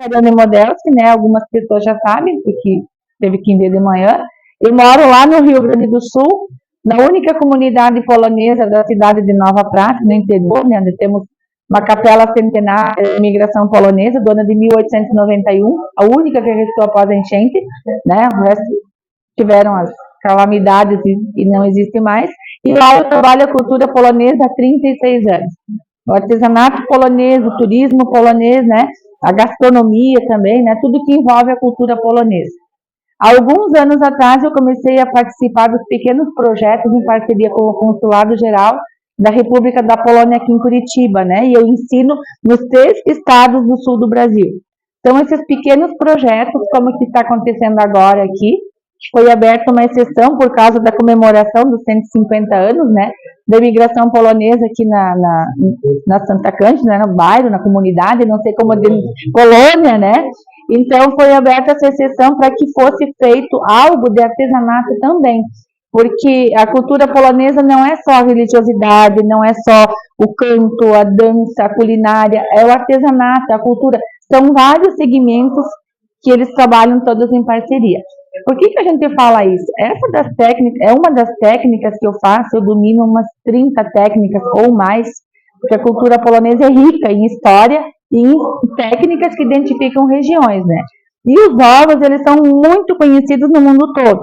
Fernando Modelski, né? Algumas pessoas já sabem, porque teve que vir de manhã. Eu moro lá no Rio Grande do Sul, na única comunidade polonesa da cidade de Nova Prata, no interior, né? Onde temos uma capela centenária de imigração polonesa, dona de 1891, a única que restou após a enchente, né? O resto tiveram as calamidades e não existe mais. E lá eu trabalho a cultura polonesa há 36 anos. O artesanato polonês, o turismo polonês, né? A gastronomia também, né? Tudo que envolve a cultura polonesa. Há alguns anos atrás eu comecei a participar dos pequenos projetos em parceria com o Consulado Geral da República da Polônia aqui em Curitiba, né? E eu ensino nos 3 estados do sul do Brasil. Então, esses pequenos projetos, como que está acontecendo agora aqui, foi aberta uma exceção por causa da comemoração dos 150 anos, né, da imigração polonesa aqui na Santa Cândida, né, no bairro, na comunidade, não sei como, de Polônia, né, então foi aberta essa exceção para que fosse feito algo de artesanato também, porque a cultura polonesa não é só a religiosidade, não é só o canto, a dança, a culinária, é o artesanato, a cultura, são vários segmentos que eles trabalham todos em parceria. Por que a gente fala isso? Essa das técnicas, é uma das técnicas que eu faço, eu domino umas 30 técnicas ou mais, porque a cultura polonesa é rica em história e em técnicas que identificam regiões, né? E os ovos, eles são muito conhecidos no mundo todo.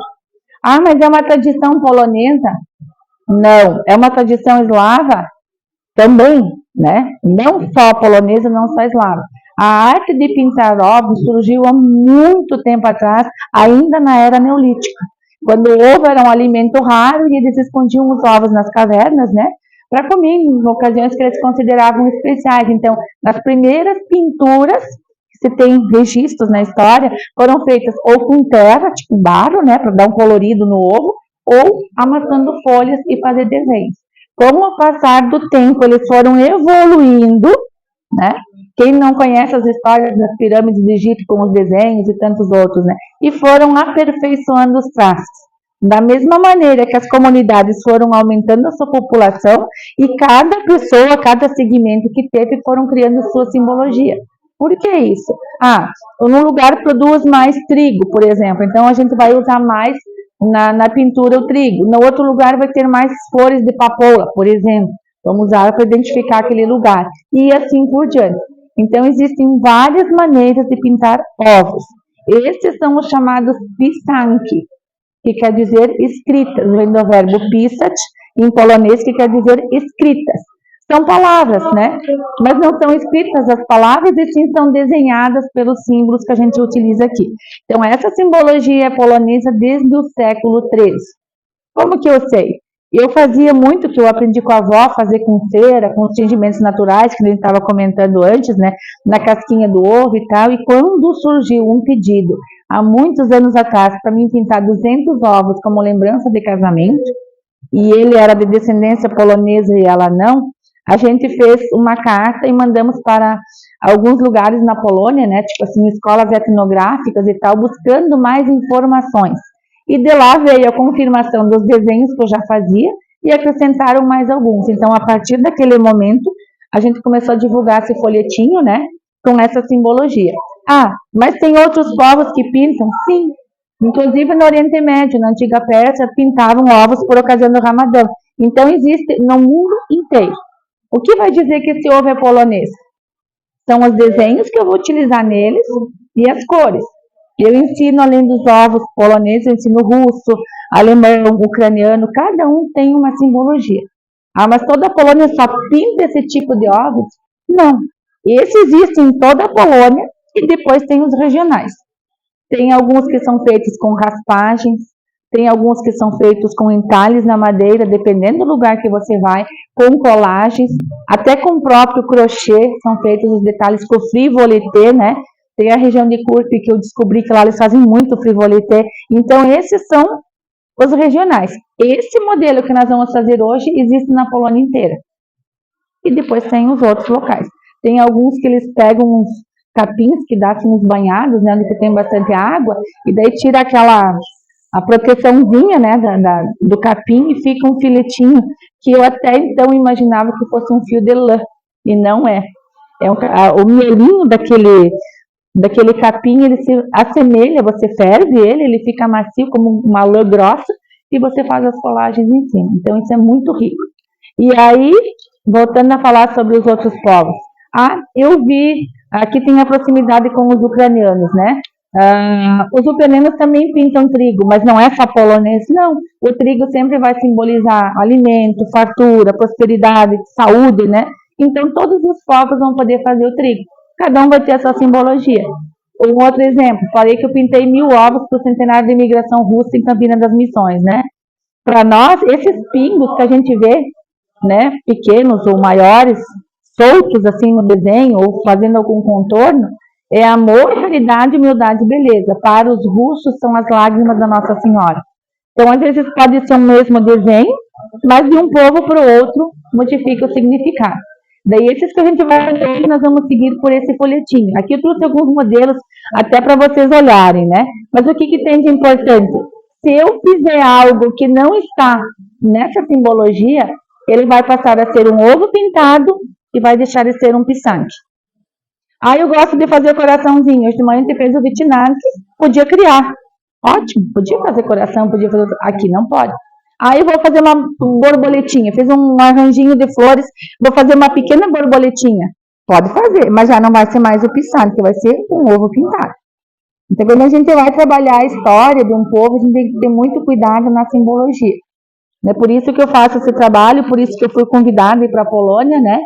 Ah, mas é uma tradição polonesa? Não, é uma tradição eslava também, né? Não só polonesa, não só eslava. A arte de pintar ovos surgiu há muito tempo atrás, ainda na era neolítica, quando o ovo era um alimento raro e eles escondiam os ovos nas cavernas, né, para comer em ocasiões que eles consideravam especiais. Então, as primeiras pinturas que se tem registros na história foram feitas ou com terra, tipo barro, né, para dar um colorido no ovo, ou amassando folhas e fazer desenhos. Com o passar do tempo, eles foram evoluindo, né? Quem não conhece as histórias das pirâmides do Egito com os desenhos e tantos outros, né? E foram aperfeiçoando os traços. Da mesma maneira que as comunidades foram aumentando a sua população e cada pessoa, cada segmento que teve, foram criando sua simbologia. Por que isso? Ah, num lugar produz mais trigo, por exemplo, então a gente vai usar mais na pintura o trigo. No outro lugar vai ter mais flores de papoula, por exemplo. Vamos usar para identificar aquele lugar. E assim por diante. Então, existem várias maneiras de pintar ovos. Esses são os chamados pisanki, que quer dizer escritas. Vem do verbo pisać, em polonês, que quer dizer escritas. São palavras, né? Mas não são escritas as palavras, e sim são desenhadas pelos símbolos que a gente utiliza aqui. Então, essa simbologia é polonesa desde o século XIII. Como que eu sei? Eu fazia muito, que eu aprendi com a avó, fazer com cera, com os tingimentos naturais, que a gente estava comentando antes, né? Na casquinha do ovo e tal. E quando surgiu um pedido, há muitos anos atrás, para mim pintar 200 ovos como lembrança de casamento, e ele era de descendência polonesa e ela não, a gente fez uma carta e mandamos para alguns lugares na Polônia, né? Tipo assim, escolas etnográficas e tal, buscando mais informações. E de lá veio a confirmação dos desenhos que eu já fazia e acrescentaram mais alguns. Então, a partir daquele momento, a gente começou a divulgar esse folhetinho, né, com essa simbologia. Ah, mas tem outros povos que pintam? Sim. Inclusive no Oriente Médio, na antiga Pérsia, pintavam ovos por ocasião do Ramadã. Então, existe no mundo inteiro. O que vai dizer que esse ovo é polonês? São os desenhos que eu vou utilizar neles e as cores. Eu ensino, além dos ovos poloneses, eu ensino russo, alemão, ucraniano, cada um tem uma simbologia. Ah, mas toda a Polônia só pinta esse tipo de ovos? Não. Esse existe em toda a Polônia e depois tem os regionais. Tem alguns que são feitos com raspagens, tem alguns que são feitos com entalhes na madeira, dependendo do lugar que você vai, com colagens, até com o próprio crochê, são feitos os detalhes com frivolité, né? Tem a região de Curpe, que eu descobri que lá eles fazem muito frivolité. Então, esses são os regionais. Esse modelo que nós vamos fazer hoje existe na Polônia inteira. E depois tem os outros locais. Tem alguns que eles pegam uns capins que dão assim, uns banhados, né, onde tem bastante água, e daí tira a proteçãozinha, né, do capim e fica um filetinho, que eu até então imaginava que fosse um fio de lã, e não é. É o mielinho daquele capim, ele se assemelha, você ferve ele fica macio como uma lã grossa e você faz as colagens em cima. Então isso é muito rico. E aí, voltando a falar sobre os outros povos, eu vi, aqui tem a proximidade com os ucranianos, né? Os ucranianos também pintam trigo, mas não é só polonês, não. O trigo sempre vai simbolizar alimento, fartura, prosperidade, saúde, né? Então todos os povos vão poder fazer o trigo. Cada um vai ter a sua simbologia. Um outro exemplo, falei que eu pintei 1000 ovos para o centenário da imigração russa em Campina das Missões, né? Para nós, esses pingos que a gente vê, né, pequenos ou maiores, soltos assim no desenho ou fazendo algum contorno, é amor, caridade, humildade e beleza. Para os russos são as lágrimas da Nossa Senhora. Então, às vezes pode ser o mesmo desenho, mas de um povo para o outro modifica o significado. Daí, esses que a gente vai fazer, nós vamos seguir por esse folhetinho. Aqui eu trouxe alguns modelos até para vocês olharem, né? Mas o que tem de importante? Se eu fizer algo que não está nessa simbologia, ele vai passar a ser um ovo pintado e vai deixar de ser um pisanque. Eu gosto de fazer coraçãozinho. Hoje de manhã a gente fez o vitinante, podia criar. Ótimo, podia fazer coração, podia fazer... Aqui não pode. Eu vou fazer uma borboletinha, fiz um arranjinho de flores, vou fazer uma pequena borboletinha. Pode fazer, mas já não vai ser mais o pisanque, vai ser um ovo pintado. Então, quando a gente vai trabalhar a história de um povo, a gente tem que ter muito cuidado na simbologia. É por isso que eu faço esse trabalho, por isso que eu fui convidada a ir para a Polônia, né?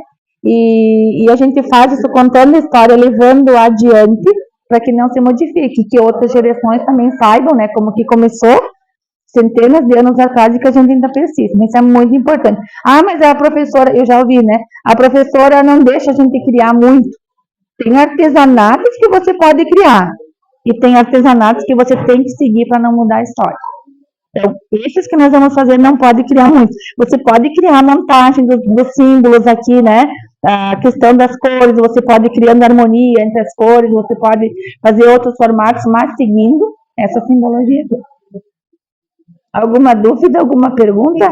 E a gente faz isso contando a história, levando adiante, para que não se modifique, que outras gerações também saibam, né, como que começou centenas de anos atrás e que a gente ainda persiste. Isso é muito importante. Mas a professora, eu já ouvi, né, a professora não deixa a gente criar muito. Tem artesanatos que você pode criar, e tem artesanatos que você tem que seguir para não mudar a história. Então, esses que nós vamos fazer não pode criar muito. Você pode criar a montagem dos símbolos aqui, né? A questão das cores, você pode ir criando harmonia entre as cores, você pode fazer outros formatos, mas seguindo essa simbologia aqui. Alguma dúvida, alguma pergunta?